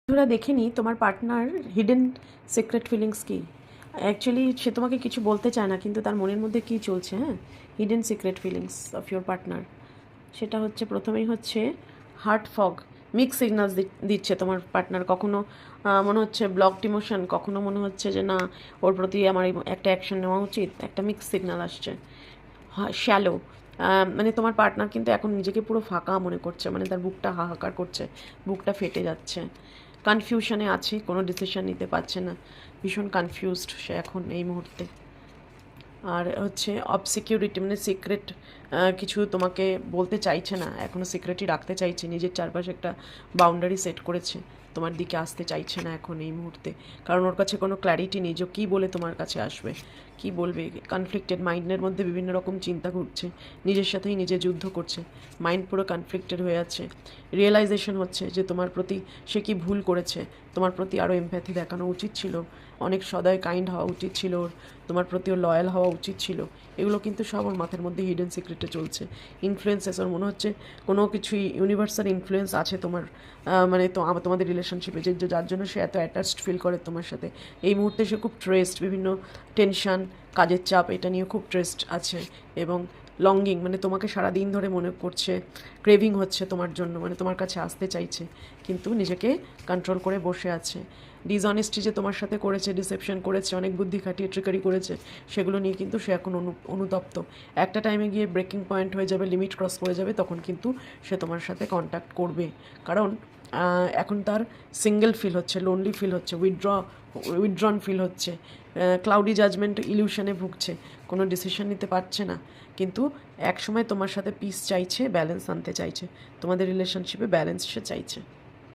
বন্ধুরা দেখে নিই তোমার পার্টনার হিডেন সিক্রেট ফিলিংস কি। অ্যাকচুয়ালি সে তোমাকে কিছু বলতে চায় না, কিন্তু তার মনের মধ্যে কী চলছে। হ্যাঁ, hidden secret feelings of your partner, সেটা হচ্ছে প্রথমেই হচ্ছে হার্ট ফগ, মিক্স সিগনালস দিচ্ছে তোমার পার্টনার। কখনো মনে হচ্ছে ব্লকড ইমোশন, কখনো মনে হচ্ছে যে না, ওর প্রতি আমার একটা অ্যাকশন নেওয়া উচিত, একটা মিক্স সিগনাল আসছে। শ্যালো, মানে তোমার পার্টনার কিন্তু এখন নিজেকে পুরো ফাঁকা মনে করছে, মানে তার বুকটা হাহাকার করছে, বুকটা ফেটে যাচ্ছে, কনফিউশনে আছে, কোনো ডিসিশন নিতে পারছে না, ভীষণ কনফিউজড সে এখন এই মুহূর্তে। আর হচ্ছে অবসিকিউরিটি, মানে সিক্রেট কিছু তোমাকে বলতে চাইছে না, এখনও সিক্রেটই রাখতে চাইছে, নিজের চারপাশে একটা বাউন্ডারি সেট করেছে, তোমার দিকে আসতে চাইছে না এখন এই মুহূর্তে, কারণ ওর কাছে কোনো ক্ল্যারিটি নেই যে কী বলে তোমার কাছে আসবে, কি বলবে। কনফ্লিক্টেড মাইন্ডের মধ্যে বিভিন্ন রকম চিন্তা ঘুরছে, নিজের সাথেই নিজে যুদ্ধ করছে, মাইন্ড পুরো কনফ্লিক্টেড হয়ে আছে। রিয়েলাইজেশন হচ্ছে যে তোমার প্রতি সে কি ভুল করেছে, তোমার প্রতি আরও এমপ্যাথি দেখানো উচিত ছিল, অনেক সদয় কাইন্ড হওয়া উচিত ছিল ওর, তোমার প্রতিও লয়াল হওয়া উচিত ছিল। এগুলো কিন্তু সব ওর মাথার মধ্যে হিডেন সিক্রেটে চলছে। ইনফ্লুয়েন্সেস, ওর মনে হচ্ছে কোনো কিছুই ইউনিভার্সাল ইনফ্লুয়েন্স আছে তোমার, মানে তোমাদের রিলেশনশিপে, যে যার জন্য সে এত অ্যাটাচড ফিল করে তোমার সাথে। এই মুহূর্তে সে খুব স্ট্রেসড, বিভিন্ন টেনশন, কাজের চাপ, এটা নিয়ে খুব স্ট্রেসড আছে। এবং লঙ্গিং, মানে তোমাকে সারাদিন ধরে মনে করছে, ক্রেভিং হচ্ছে তোমার জন্য, মানে তোমার কাছে আসতে চাইছে, কিন্তু নিজেকে কন্ট্রোল করে বসে আছে। ডিসঅনেস্টি যে তোমার সাথে করেছে, ডিসেপশন করেছে, অনেক বুদ্ধি খাটিয়ে ট্রিকারি করেছে, সেগুলো নিয়ে কিন্তু সে এখন অনুতপ্ত। একটা টাইমে গিয়ে ব্রেকিং পয়েন্ট হয়ে যাবে, লিমিট ক্রস করে যাবে, তখন কিন্তু সে তোমার সাথে কন্ট্যাক্ট করবে, কারণ এখন তার সিঙ্গেল ফিল হচ্ছে, লোনলি ফিল হচ্ছে, উইথড্রন ফিল হচ্ছে, ক্লাউডি জাজমেন্ট ইলিউশনে ভুগছে, কোনো ডিসিশন নিতে পারছে না। কিন্তু একসময় তোমার সাথে পিস চাইছে, ব্যালেন্স আনতে চাইছে, তোমাদের রিলেশনশিপে ব্যালেন্স সে চাইছে।